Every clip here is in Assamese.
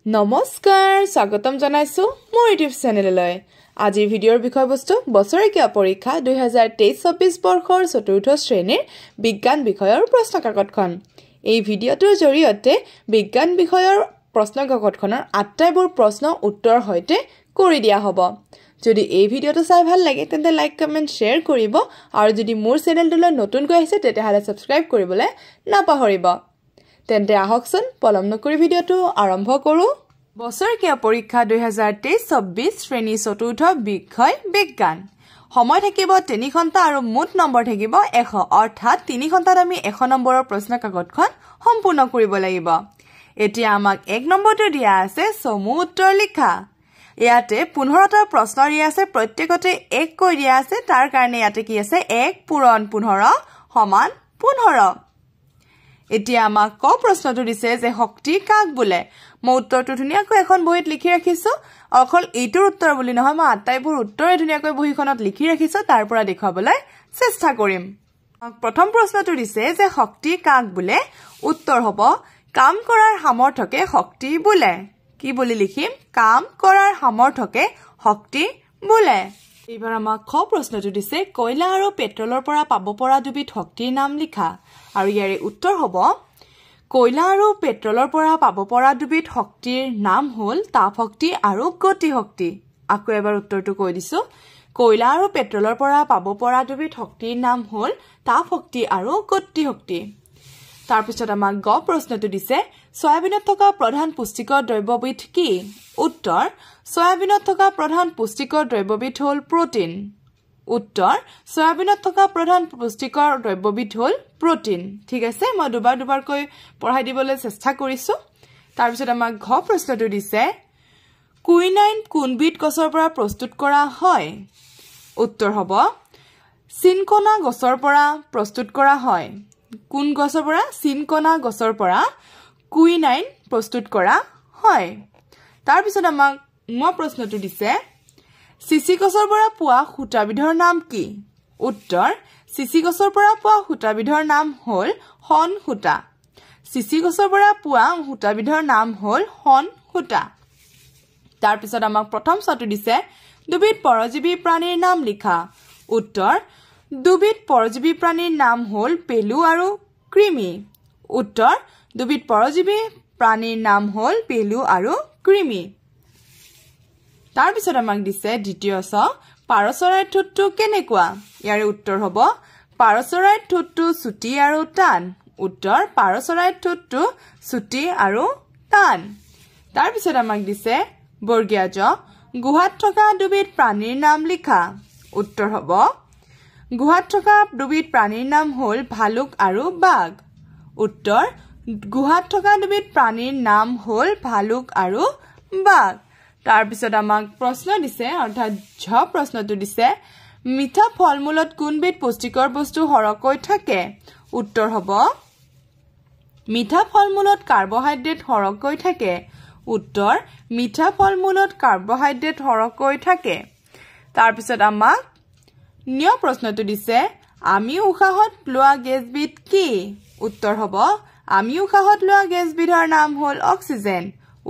নমস্কাৰ স্বাগতম জনাইছো মোৰ ইউটিউব চেনেললৈ আজিৰ ভিডিঅ'ৰ বিষয়বস্তু বছৰেকীয়া পৰীক্ষা 2023-24 বৰ্ষৰ চতুৰ্থ শ্ৰেণীৰ বিজ্ঞান বিষয়ৰ প্ৰশ্ন কাকতখন এই ভিডিঅ'টোৰ জৰিয়তে বিজ্ঞান বিষয়ৰ প্ৰশ্ন কাকতখনৰ আটাইবোৰ প্ৰশ্ন উত্তৰ হৈতে কৰি দিয়া হ'ব যদি এই ভিডিঅ'টো চাই ভাল লাগে তেন্তে লাইক কমেন্ট শেয়াৰ কৰিব আৰু যদি মোৰ চেনেলটোলৈ নতুনকৈ আহিছে তেতিয়াহ'লে সাবস্ক্ৰাইব কৰিবলৈ নাপাহৰিব তেন্তে আহকচোন পলম নকৰি ভিডিঅ'টো আৰম্ভ কৰো বছৰেকীয়া পৰীক্ষা 2023-24 শ্ৰেণী চতুৰ্থ বিষয় বিজ্ঞান সময় থাকিব 3 ঘণ্টা আৰু মুঠ নম্বৰ থাকিব 100 অৰ্থাৎ 3 ঘণ্টাত আমি 100 নম্বৰৰ প্ৰশ্ন কাকতখন সম্পূৰ্ণ কৰিব লাগিব এতিয়া আমাক 1 নম্বৰটো দিয়া আছে সমূহ উত্তৰ লিখা ইয়াতে 15টা প্ৰশ্ন দিয়া আছে প্ৰত্যেকতে 1 কৈ দিয়া আছে তাৰ কাৰণে ইয়াতে কি আছে 1 পূৰণ 15 সমান 15 এতিয়া আমাক ক প্ৰশ্নটো দিছে যে শক্তি কাক বোলে মই উত্তৰটো ধুনিয়াকৈ এখন বহিত লিখি ৰাখিছো অকল এইটোৰ উত্তৰ বুলি নহয় মই আটাইবোৰ উত্তৰে ধুনিয়াকৈ বহিখনত লিখি ৰাখিছো তাৰ পৰা দেখুৱাবলৈ চেষ্টা কৰিম প্ৰথম প্ৰশ্নটো দিছে যে শক্তি কাক বোলে উত্তৰ হ'ব কাম কৰাৰ সামৰ্থকে শক্তি বোলে কি বুলি লিখিম কাম কৰাৰ সামৰ্থকে শক্তি বোলে এইবাৰ আমাক খ প্ৰশ্নটো দিছে কয়লা আৰু পেট্ৰলৰ পৰা পাব পৰা দুবিধ শক্তিৰ নাম লিখা আৰু ইয়াৰে উত্তৰ হ'ব কয়লা আৰু পেট্ৰলৰ পৰা পাব পৰা দুবিধ শক্তিৰ নাম হ'ল তাপ শক্তি আৰু গতি শক্তি আকৌ এবাৰ উত্তৰটো কৈ দিছো কয়লা আৰু পেট্ৰলৰ পৰা পাব পৰা দুবিধ শক্তিৰ নাম হ'ল তাপ শক্তি আৰু গতি শক্তি তাৰ পিছত আমাক গ প্ৰশ্নটো দিছে সয়াবিনত থকা প্ৰধান পুষ্টিকৰ দ্ৰব্যবিধ কি উত্তৰ সয়াবিনত থকা প্ৰধান পুষ্টিকৰ দ্ৰব্যবিধ হ'ল প্ৰটিন উত্তৰ সয়াবিনত থকা প্ৰধান পুষ্টিকৰ দ্ৰব্যবিধ হ'ল প্ৰটিন ঠিক আছে মই দুবাৰকৈ পঢ়াই দিবলৈ চেষ্টা কৰিছো তাৰ পিছত আমাক ঘ প্ৰশ্নটো দিছে কুইনাইন কোনবিধ গছৰ পৰা প্ৰস্তুত কৰা হয় উত্তৰ হ'ব চিনকনা গছৰ পৰা প্ৰস্তুত কৰা হয় কোন গছৰ পৰা চিনকনা গছৰ পৰা কুইনাইন প্ৰস্তুত কৰা হয় তাৰ পিছত আমাক মই প্ৰশ্নটো দিছে চিচি গছৰ পৰা পোৱা সূতাবিধৰ নাম কি উত্তৰ চিচি গছৰ পৰা পোৱা সূতাবিধৰ নাম হ'ল হন সূতা চিচি গছৰ পৰা পোৱা সূতাবিধৰ নাম হ'ল হন সূতা তাৰ পিছত আমাক প্ৰথম চাটো দিছে দুবিধ পৰজীৱী প্ৰাণীৰ নাম লিখা উত্তৰ দুবিধ পৰজীৱী প্ৰাণীৰ নাম হ'ল পেলু আৰু কৃমি উত্তৰ দুবিধ পৰজীৱী প্ৰাণীৰ নাম হ'ল পেলু আৰু কৃমি তাৰ পিছত আমাক দিছে দ্বিতীয় ছ পাৰ চৰাইৰ ঠোঁটটো কেনেকুৱা ইয়াৰ উত্তৰ হ'ব পাৰ চৰাইৰ ঠোঁটটো চুটি আৰু টান উত্তৰ পাৰ চৰাইৰ ঠোঁটটো চুটি আৰু টান তাৰ পিছত আমাক দিছে বৰ্গীয় জ গুহাত থকা দুবিধ প্ৰাণীৰ নাম লিখা উত্তৰ হ'ব গুহাত থকা দুবিধ প্ৰাণীৰ নাম হ'ল ভালুক আৰু বাঘ উত্তৰ গুহাত থকা দুবিধ প্ৰাণীৰ নাম হ'ল ভালুক আৰু বাঘ তাৰ পিছত আমাক প্ৰশ্ন দিছে অৰ্থাৎ ঝ প্ৰশ্নটো দিছে মিঠা ফলমূলত কোনবিধ পুষ্টিকৰ বস্তু সৰহকৈ থাকে উত্তৰ হ'ব মিঠা ফলমূলত কাৰ্বহাইড্ৰেট সৰহকৈ থাকে উত্তৰ মিঠা ফলমূলত কাৰ্বহাইড্ৰেট সৰহকৈ থাকে তাৰ পিছত আমাক নিয় প্ৰশ্নটো দিছে আমি উশাহত লোৱা গেছবিধ কি উত্তৰ হ'ব আমি উশাহত লোৱা গেছবিধৰ নাম হ'ল অক্সিজেন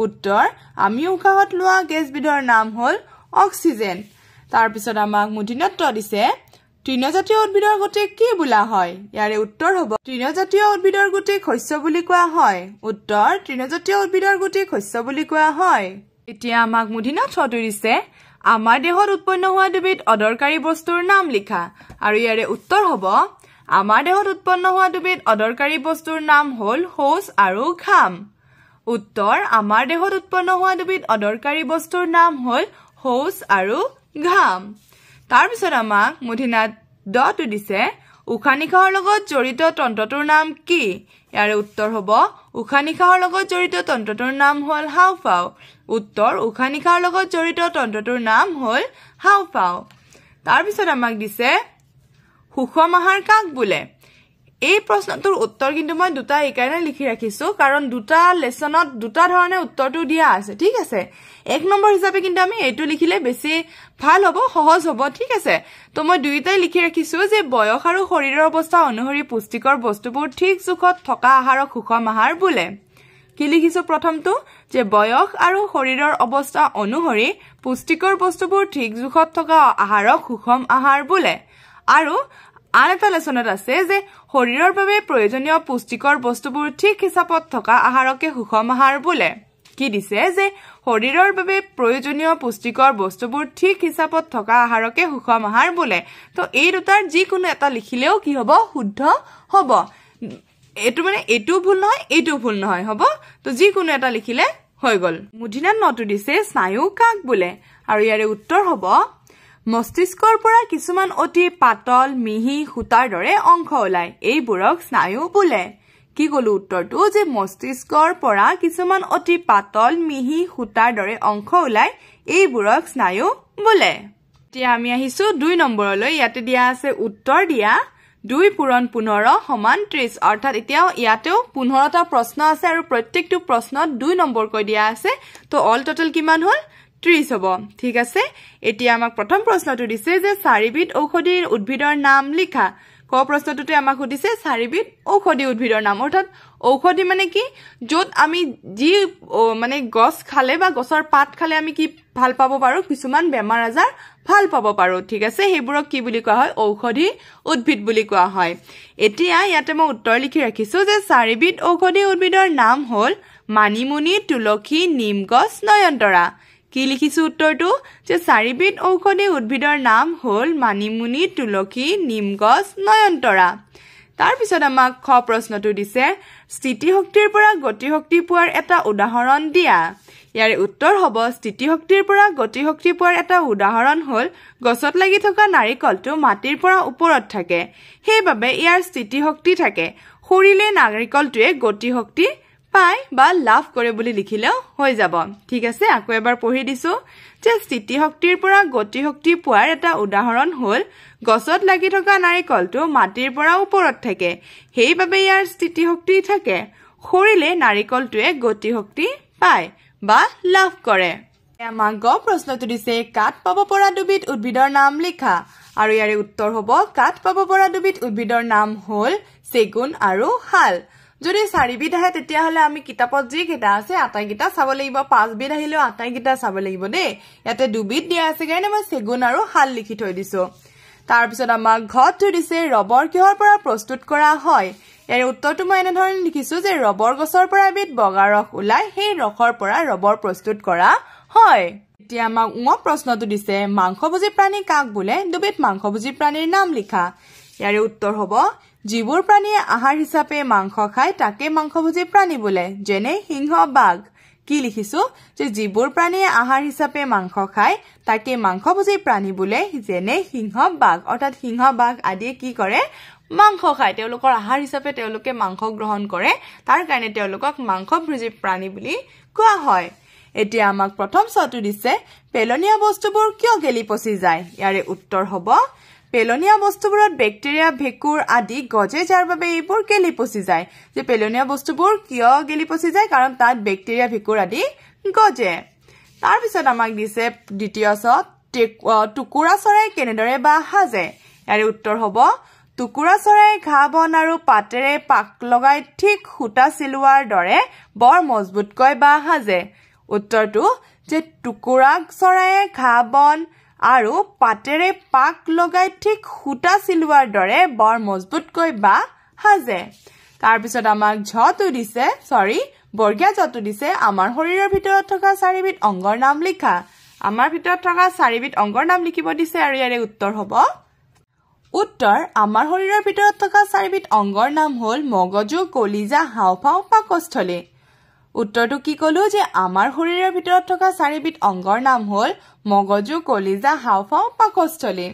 উত্তৰ আমি উশাহত লোৱা গেছবিধৰ নাম হ'ল অক্সিজেন তাৰ পিছত আমাক মূৰ্ধন্য দিছে তৃণজাতীয় উদ্ভিদৰ গোটেই কি বোলা হয় ইয়াৰে উত্তৰ হ'ব তৃণজাতীয় উদ্ভিদৰ গোটেই শস্য বুলি কোৱা হয় উত্তৰ তৃণজাতীয় উদ্ভিদৰ গোটেই শস্য বুলি কোৱা হয় এতিয়া আমাক মূৰ্ধন্য দিছে আমাৰ দেহত উৎপন্ন হোৱা দুবিধ অদৰকাৰী বস্তুৰ নাম লিখা আৰু ইয়াৰে উত্তৰ হ'ব আমাৰ দেহত উৎপন্ন হোৱা দুবিধ অদৰকাৰী বস্তুৰ নাম হ'ল শৌচ আৰু ঘাম উত্তৰ আমাৰ দেহত উৎপন্ন হোৱা দুবিধ অদৰকাৰী বস্তুৰ নাম হ'ল শৌচ আৰু ঘাম তাৰ পিছত আমাক মূৰ্ধন্য ড দিছে উশাহ নিশাহৰ লগত জড়িত তন্ত্ৰটোৰ নাম কি ইয়াৰে উত্তৰ হ'ব উশাহ নিশাহৰ লগত জড়িত তন্ত্ৰটোৰ নাম হ'ল হাওঁফাওঁ উত্তৰ উশাহ নিশাহৰ লগত জড়িত তন্ত্ৰটোৰ নাম হ'ল হাওঁফাওঁ তাৰ পিছত আমাক দিছে সুষম আহাৰ কাক বোলে এই প্ৰশ্নটোৰ উত্তৰ কিন্তু মই দুটা এইকাৰণে লিখি ৰাখিছো কাৰণ দুটা লেসনত দুটা ধৰণে উত্তৰটো দিয়া আছে ঠিক আছে 1 নম্বৰ হিচাপে কিন্তু আমি এইটো লিখিলে বেছি ভাল হ'ব সহজ হ'ব ঠিক আছে তো মই দুইটাই লিখি ৰাখিছো যে বয়স আৰু শৰীৰৰ অৱস্থা অনুসৰি পুষ্টিকৰ বস্তুবোৰ ঠিক জোখত থকা আহাৰক সুষম আহাৰ বোলে কি লিখিছো প্ৰথমটো যে বয়স আৰু শৰীৰৰ অৱস্থা অনুসৰি পুষ্টিকৰ বস্তুবোৰ ঠিক জোখত থকা আহাৰক সুষম আহাৰ বোলে আৰু আন এটা লেসনত আছে যে শৰীৰৰ বাবে প্ৰয়োজনীয় পুষ্টিকৰ বস্তুবোৰ ঠিক হিচাপত থকা আহাৰকে সুষম আহাৰ বোলে কি দিছে যে শৰীৰৰ বাবে প্ৰয়োজনীয় পুষ্টিকৰ বস্তুবোৰ ঠিক হিচাপত থকা আহাৰকে সুষম আহাৰ বোলে তো এই দুটাৰ যিকোনো এটা লিখিলেও কি হ'ব শুদ্ধ হ'ব এটো মানে এটো ভুল নহয় হ'ব তো যিকোনো এটা লিখিলে হৈ গল মুধিনাত নটো দিছে স্নায়ু কাক বোলে আৰু ইয়াৰে উত্তৰ হ'ব মস্তিষ্কৰ পৰা কিছুমান অতি পাতল মিহি সুতাৰ দৰে অংশ ওলাই এইবোৰক স্নায়ু বোলে কি কলো উত্তৰটো যে মস্তিষ্কৰ পৰা কিছুমান অতি পাতল মিহি সুতাৰ দৰে অংশ ওলাই এইবোৰক স্নায়ু বোলে এতিয়া আমি আহিছো 2 নম্বৰলৈ ইয়াতে দিয়া আছে উত্তৰ দিয়া 2 পূৰণ 15 সমান 30 অৰ্থাৎ এতিয়াও ইয়াতেও 15টা প্ৰশ্ন আছে আৰু প্ৰত্যেকটো প্ৰশ্নত 2 নম্বৰ কৈ দিয়া আছে তো অল টোটাল কিমান হল 30 হ'ব ঠিক আছে এতিয়া আমাক প্ৰথম প্ৰশ্নটো দিছে যে চাৰিবিধ ঔষধি উদ্ভিদৰ নাম লিখা ক প্ৰশ্নটোতে আমাক সুধিছে চাৰিবিধ ঔষধি উদ্ভিদৰ নাম অৰ্থাৎ ঔষধি মানে কি যত আমি যি মানে গছ খালে বা গছৰ পাত খালে আমি কি ভাল পাব পাৰো কিছুমান বেমাৰ আজাৰ ভাল পাব পাৰো ঠিক আছে হেবোৰক কি বুলি কোৱা হয় ঔষধি উদ্ভিদ বুলি কোৱা হয় এতিয়া ইয়াতে মই উত্তৰ লিখি ৰাখিছো যে চাৰিবিধ ঔষধি উদ্ভিদৰ নাম হল মানিমুনি তুলসী নিম গছ নয়নতৰা কি লিখিছো উত্তৰটো যে চাৰিবিধ ঔষধি উদ্ভিদৰ নাম হল মানিমুনি তুলসী নিম গছ নয়নতৰা তাৰ পিছত আমাক খ প্ৰশ্নটো দিছে স্থিতিশক্তিৰ পৰা গতিশক্তি পোৱাৰ এটা উদাহৰণ দিয়া ইয়াৰে উত্তৰ হ'ব স্থিতিশক্তিৰ পৰা গতিশক্তি পোৱাৰ এটা উদাহৰণ হল গছত লাগি থকা নাৰিকলটো মাটিৰ পৰা ওপৰত থাকে সেইবাবে ইয়াৰ স্থিতিশক্তি থাকে সৰিলে নাৰিকলটোৱে গতিশক্তি পায় বা লাভ কৰে বুলি লিখিলেও হৈ যাব ঠিক আছে আকৌ এবাৰ পঢ়ি দিছো যে স্থিতিশক্তিৰ পৰা গতিশক্তি পোৱাৰ এটা উদাহৰণ হল গছত লাগি থকা নাৰিকলটো মাটিৰ পৰা ওপৰত থাকে সেইবাবে ইয়াৰ স্থিতিশক্তি থাকে সৰিলে নাৰিকলটোৱে গতিশক্তি পায় বা লাভ কৰে আমাক গ প্ৰশ্নটো দিছে কাঠ পাব পৰা দুবিধ উদ্ভিদৰ নাম লিখা আৰু ইয়াৰে উত্তৰ হ'ব কাঠ পাব পৰা দুবিধ উদ্ভিদৰ নাম হল চেগুন আৰু শাল যদি 4 বিধ আহে তেতিয়া হলে আমি কিতাপত যি কেটা আছে আটাইকেটা চাব লাগিব 5 বিধ আহিলেও আটাইকেটা চাব লাগিব দেই ইয়াতে 2 বিধ দিয়া আছে কাৰণে মই চেগুন আৰু শাল লিখি থৈ দিছো তাৰ পিছত আমাক ঘটো দিছে ৰবৰ কিহৰ পৰা প্ৰস্তুত কৰা হয় ইয়াৰ উত্তৰটো মই এনে ধৰণে লিখিছো যে ৰবৰ গছৰ পৰা এবিধ বগা ৰস ওলাই সেই ৰসৰ পৰা ৰবৰ প্ৰস্তুত কৰা হয় এতিয়া আমাক প্ৰশ্নটো দিছে মাংসভোজী প্ৰাণী কাক বোলে দুবিধ মাংসভোজী প্ৰাণীৰ নাম লিখা ইয়াৰ উত্তৰ হ'ব যিবোৰ প্ৰাণীয়ে আহাৰ হিচাপে মাংস খায় তাকে মাংসভোজী প্ৰাণী বোলে যেনে সিংহ বাঘ কি লিখিছো যে যিবোৰ প্ৰাণীয়ে আহাৰ হিচাপে মাংস খায় তাকে মাংসভোজী প্ৰাণী বোলে যেনে সিংহ বাঘ অৰ্থাৎ সিংহ বাঘ আদি কি কৰে মাংস খায় তেওঁলোকৰ আহাৰ হিচাপে তেওঁলোকে মাংস গ্ৰহণ কৰে তাৰ কাৰণে তেওঁলোকক মাংসভোজী প্ৰাণী বুলি কোৱা হয় এতিয়া আমাক প্ৰথম চটো দিছে পেলনীয়া বস্তুবোৰ কিয় গেলি পচি যায় ইয়াৰে উত্তৰ হ'ব পেলনীয়া বস্তুবোৰত ব্যাকটেৰিয়া ভেকুৰ আদি গজে যাৰ বাবে এইবোৰ গেলি পচি যায় যে পেলনীয়া বস্তুবোৰ কিয় গেলি পচি যায় কাৰণ তাত ব্যাকটেৰিয়া ভেকুৰ আদি গজে তাৰ পিছত আমাক দিছে দ্বিতীয় চত টুকুৰা চৰাই কেনেদৰে বা হাজে ইয়াৰ উত্তৰ হ'ব টুকুৰা চৰাই ঘাঁহ বন আৰু পাতেৰে পাক লগাই ঠিক সুতা চিলোৱাৰ দৰে বৰ মজবুতকৈ বা হাজে উত্তৰটো যে টুকুৰা চৰায়ে ঘাঁহ বন আৰু পাতেৰে পাক লগাই ঠিক সুতা চিলোৱাৰ দৰে বৰ মজবুতকৈ বা হাজে তাৰ পিছত আমাক ঝটো দিছে বৰ্গীয়া ঝটো দিছে আমাৰ শৰীৰৰ ভিতৰত থকা 4 বিধ অংগৰ নাম লিখা আমাৰ ভিতৰত থকা 4 বিধ অংগৰ নাম লিখিব দিছে আৰু ইয়াৰে উত্তৰ হ'ব উত্তৰ আমাৰ শৰীৰৰ ভিতৰত থকা 4 বিধ অংগৰ নাম হল মগজু কলিজা হাওঁফাওঁ পাকস্থলী উত্তৰটো কি কলো যে আমাৰ শৰীৰৰ ভিতৰত থকা 4 বিধ অংগৰ নাম হল মগজু কলিজা হাওঁফাওঁ পাকস্থলী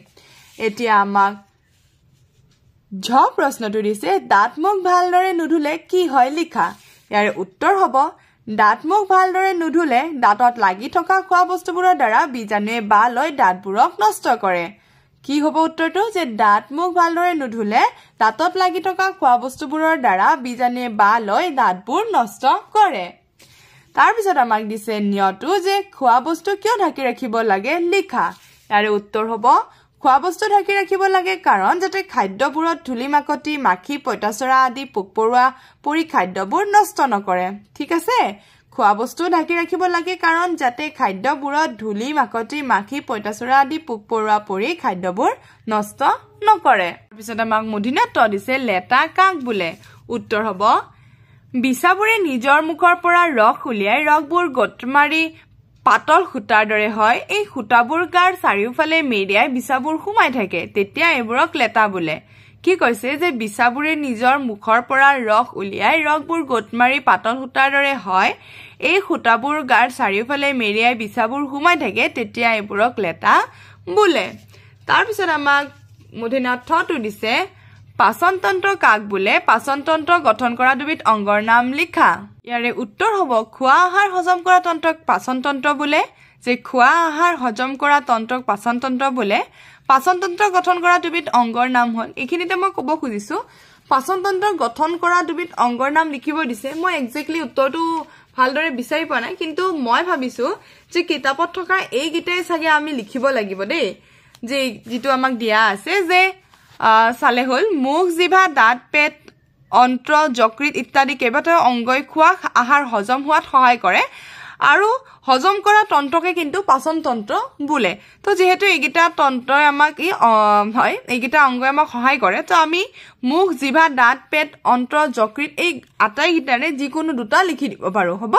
এতিয়া আমাক ঝ প্ৰশ্নটো দিছে দাঁত মুখ ভালদৰে নুধুলে কি হয় লিখা ইয়াৰ উত্তৰ হ'ব দাঁত মুখ ভালদৰে নুধুলে দাঁতত লাগি থকা খোৱা বস্তুবোৰৰ দ্বাৰা বীজাণুৱে বাহ লৈ দাঁতবোৰক নষ্ট কৰে কি হ'ব উত্তৰটো যে দাঁত মুখ ভালদৰে নুধুলে দাঁতত লাগি থকা খোৱা বস্তুবোৰৰ দ্বাৰা বীজাণুৱে বাহ লৈ দাঁতবোৰ নষ্ট কৰে তাৰ পিছত আমাক দিছে নিয়টো যে খোৱা বস্তু কিয় ঢাকি ৰাখিব লাগে লিখা ইয়াৰ উত্তৰ হ'ব খোৱা বস্তু ঢাকি ৰাখিব লাগে কাৰণ যাতে খাদ্যবোৰত ধূলি মাকতি মাখি পইতাচৰা আদি পোক-পৰুৱা পৰি খাদ্যবোৰ নষ্ট নকৰে ঠিক আছে খোৱা বস্তু ঢাকি ৰাখিব লাগে কাৰণ যাতে খাদ্যবোৰত ধূলি মাকতি মাখি পইতাচৰা আদি পোক-পৰুৱা পৰি খাদ্যবোৰ নষ্ট নকৰে তাৰপিছত আমাক মধিনাত দিছে লেটা কাক বোলে উত্তৰ হ'ব বিছাবোৰে নিজৰ মুখৰ পৰা ৰস উলিয়াই ৰসবোৰ গট মাৰি পাতল খুটাৰ দৰে হয় এই খুটাবোৰ গাৰ চাৰিওফালে মেৰিয়াই বিছাবোৰ সোমাই থাকে তেতিয়া এবোৰক লেটা বোলে কি কৈছে যে বিছাবোৰে নিজৰ মুখৰ পৰা ৰস উলিয়াই ৰসবোৰ গট মাৰি পাতল খুটাৰ দৰে হয় এই খুটাবোৰ গাৰ চাৰিওফালে মেৰিয়াই বিছাবোৰ সোমাই থাকে তেতিয়া এবোৰক লেটা বোলে তাৰ পিছত আমাক মধিনাথটো দিছে পাচনতন্ত্ৰ কাক বোলে পাচনতন্ত্ৰ গঠন কৰা দুবিধ অংগৰ নাম লিখা ইয়াৰে উত্তৰ হ'ব খোৱা আহাৰ হজম কৰা তন্ত্ৰক পাচনতন্ত্ৰ বোলে যে খোৱা আহাৰ হজম কৰা তন্ত্ৰক পাচনতন্ত্ৰ বোলে পাচনতন্ত্ৰ গঠন কৰা দুবিধ অংগৰ নাম হ'ল এখিনিতে মই ক'ব খুজিছো পাচনতন্ত্ৰ গঠন কৰা দুবিধ অংগৰ নাম লিখিব দিছে মই এক্স্যাক্টলি উত্তৰটো ভালদৰে বিচাৰি পোৱা নাই কিন্তু মই ভাবিছো যে কিতাপত থকা এই গিটাই সাগে আমি লিখিব লাগিব দেই যে যেটো আমাক দিয়া আছে যে সালে হল মুখ জিভা দাঁত পেট অন্ত্ৰ যকৃত ইত্যাদি কেইবাটাও অংগই খোৱা আহাৰ হজম হোৱাত সহায় কৰে আৰু হজম কৰা তন্ত্ৰকে কিন্তু পাচন তন্ত্ৰ বোলে তো যেহেতু এইগিটা তন্ত্ৰই আমাক হয় এইগিটা অংগই আমাক সহায় কৰে তো আমি মুখ জিভা দাঁত পেট অন্ত্ৰ যকৃত এই আটাইগিটাৰে যিকোনো দুটা লিখি দিব পাৰো হ'ব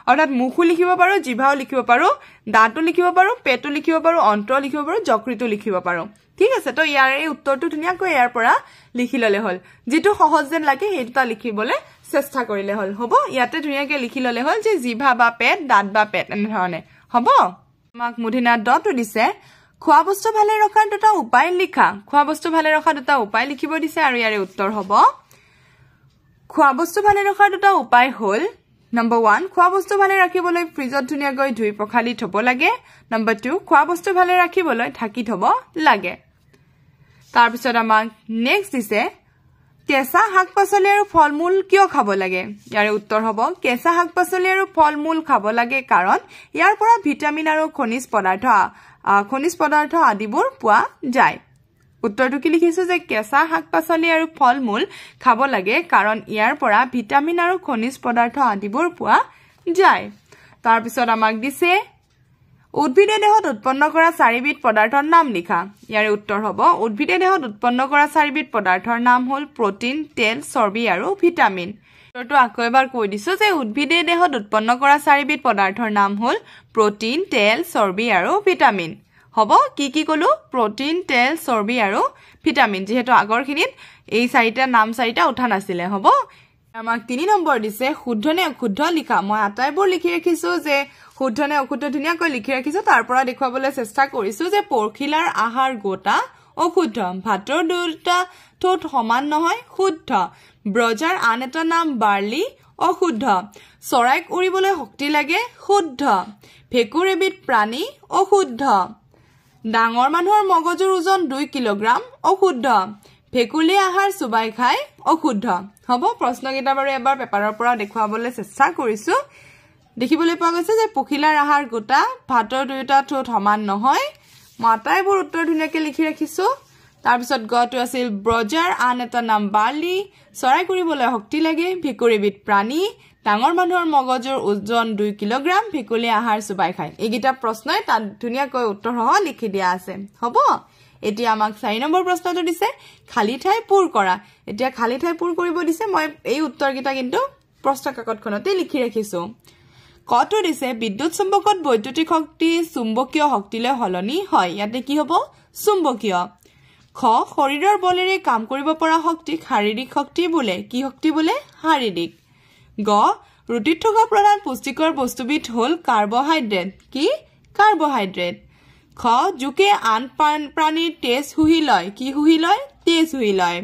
অৰ্থাৎ মুখও লিখিব পাৰো জিভাও লিখিব পাৰো দাঁতও লিখিব পাৰো পেটও লিখিব পাৰো অন্ত্ৰ লিখিব পাৰো যকৃতও লিখিব পাৰো ঠিক আছে তো ইয়াৰ এই উত্তৰটো ধুনিয়াকৈ ইয়াৰ পৰা লিখি ললে হল যেটো সহজ যেন লাগে হেইটা লিখিবলে চেষ্টা কৰিলে হল হ'ব ইয়াতে ধুনিয়াকৈ লিখি ললে হল যে জিভা বা পেট দাঁত বা পেট এনে ধৰণে হ'ব আমাক মধিনাথ দটো দিছে খোৱা বস্তু ভালে ৰখাৰ দুটা উপায় লিখা খোৱা বস্তু ভালে ৰখাৰ দুটা উপায় লিখিব দিছে আৰু ইয়াৰে উত্তৰ হ'ব খোৱা বস্তু ভালে ৰখাৰ দুটা উপায় হল Number 1 খোৱা বস্তু ভালে ৰাখিবলৈ ফ্ৰিজত ধুনিয়াকৈ ধুই পখালি থব লাগে Number 2 খোৱা বস্তু ভালে ৰাখিবলৈ ঢাকি থব লাগে তাৰ পিছত আমাক নেক্সট দিছে কেঁচা শাক-পাচলি আৰু ফল-মূল কিয় খাব লাগে ইয়াৰ উত্তৰ হ'ব কেঁচা শাক-পাচলি আৰু ফল-মূল খাব লাগে কাৰণ ইয়াৰ পৰা ভিটামিন আৰু খনিজ পদাৰ্থ আদিবোৰ পোৱা যায় উত্তৰটো কি লিখিছো যে কেঁচা শাক-পাচলি আৰু ফল-মূল খাব লাগে কাৰণ ইয়াৰ পৰা ভিটামিন আৰু খনিজ পদাৰ্থ আদিবোৰ পোৱা যায় তাৰ পিছত আমাক দিছে উদ্ভিদে দেহত উৎপন্ন কৰা চাৰিবিধ পদাৰ্থৰ নাম লিখা ইয়াৰ উত্তৰ হ'ব উদ্ভিদে দেহত উৎপন্ন কৰা চাৰিবিধ পদাৰ্থৰ নাম হ'ল প্ৰটিন তেল চৰ্বি আৰু ভিটামিন উত্তৰটো আকৌ এবাৰ কৈ দিছো যে উদ্ভিদে দেহত উৎপন্ন কৰা চাৰিবিধ পদাৰ্থৰ নাম হ'ল প্ৰটিন তেল চৰ্বি আৰু ভিটামিন হ'ব কি কলো প্ৰটিন তেল চৰ্বি আৰু ভিটামিন যেহেতু আগৰখিনিত এই চাৰিটা নাম চাৰিটা উঠা নাছিলে হ'ব আমাক 3 নম্বৰ দিছে শুদ্ধ নে অশুদ্ধ লিখা মই আটাইবোৰ লিখি ৰাখিছো যে শুদ্ধ নে অশুদ্ধ ধুনিয়াকৈ লিখি ৰাখিছো তাৰ পৰা দেখুৱাবলৈ চেষ্টা কৰিছো যে পৰখিলাৰ আহাৰ গোটা অশুদ্ধ ভাতৰ দুটা ঠোঁট সমান নহয় শুদ্ধ ব্ৰজাৰ আন এটা নাম বাৰ্লি অশুদ্ধ চৰাইক উৰিবলৈ শক্তি লাগে শুদ্ধ ভেকুৰ এবিধ প্ৰাণী অশুদ্ধ ডাঙৰ মানুহৰ মগজুৰ ওজন 2 কিলোগ্ৰাম অশুদ্ধ ভেকুলি আহাৰ সুবাই খাই অশুদ্ধ হ'ব প্ৰশ্নকেইটা বাৰু এবাৰ পেপাৰৰ পৰা দেখুৱাবলৈ চেষ্টা কৰিছো দেখিবলৈ পোৱা গৈছে যে পখিলাৰ আহাৰ গোটা ভাতৰ দুটা ঠোঁট সমান নহয় মাটাইবোৰ উত্তৰ ধুনিয়াকৈ লিখি ৰাখিছো তাৰ পিছত গটো আছিল ব্ৰজাৰ আন এটা নাম বাৰ্লি চৰাই কৰিবলৈ শক্তি লাগে ভেকুৰ এবিধ প্ৰাণী ডাঙৰ মানুহৰ মগজুৰ ওজন 2 কিলোগ্ৰাম ভেকুলি আহাৰ সুবাই খায় এইগিটা প্ৰশ্নই তাত ধুনিয়াকৈ উত্তৰ সহ লিখি দিয়া আছে হ'ব এতিয়া আমাক 4 নম্বৰ প্ৰশ্নটো দিছে খালি ঠাই পূৰ কৰা এতিয়া খালি ঠাই পূৰ কৰিব দিছে মই এই উত্তৰকেইটা কিন্তু প্ৰশ্ন কাকতখনতে লিখি ৰাখিছো কটো দিছে বিদ্যুৎ চুম্বকত বৈদ্যুতিক শক্তি চুম্বকীয় শক্তিলৈ হলনি হয় ইয়াতে কি হ'ব চুম্বকীয় খ শৰীৰৰ বলেৰে কাম কৰিব পৰা শক্তিক শাৰীৰিক শক্তি বোলে কি শক্তি বোলে শাৰীৰিক গ ৰুটিত থকা প্ৰধান পুষ্টিকৰ বস্তুবিধ হ'ল কাৰ্বহাইড্ৰেট কি কাৰ্বহাইড্ৰেট খ জুকে আন প্ৰাণীৰ তেজ শুহি লয় কি শুহি লয় তেজ শুহি লয়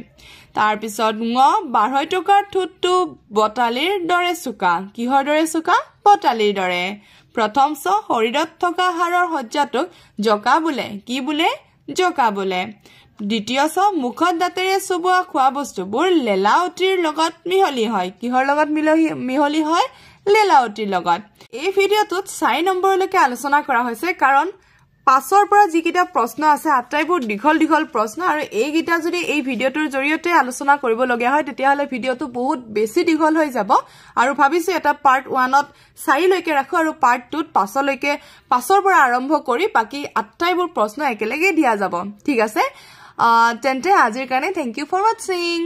তাৰ পিছত ঙ 12 টকাৰ ঠোঁটটো বটালিৰ দৰে চুকা কিহৰ দৰে চুকা বটালিৰ দৰে প্ৰথম ছ শৰীৰত থকা হাড়ৰ সজ্জাটোক জকা বোলে কি বোলে জকা বোলে দ্বিতীয় ছ মুখত দাঁতেৰে চুবোৱা খোৱা বস্তুবোৰ লেলাউটিৰ লগত মিহলি হয় কিহৰ লগত মিহলি হয় লেলাউটিৰ লগত এই ভিডিঅ'টোত 4 নম্বৰলৈকে আলোচনা কৰা হৈছে কাৰণ 5ৰ পৰা যিকিটা প্ৰশ্ন আছে আটাইবোৰ দীঘল প্ৰশ্ন আৰু এইকিটা যদি এই ভিডিওটোৰ জৰিয়তে আলোচনা কৰিব লগা হয় তেতিয়া হলে ভিডিওটো বহুত বেছি দীঘল হৈ যাব আৰু ভাবিছো এটা পাৰ্ট 1ত 4 লৈকে ৰাখো আৰু পাৰ্ট 2ত 5 লৈকে 5ৰ পৰা আৰম্ভ কৰি বাকি আটাইবোৰ প্ৰশ্ন একেলগে দিয়া যাব ঠিক আছে তেন্তে আজিৰ কাৰণে থ্যাংক ইউ ফৰ ওয়াচিং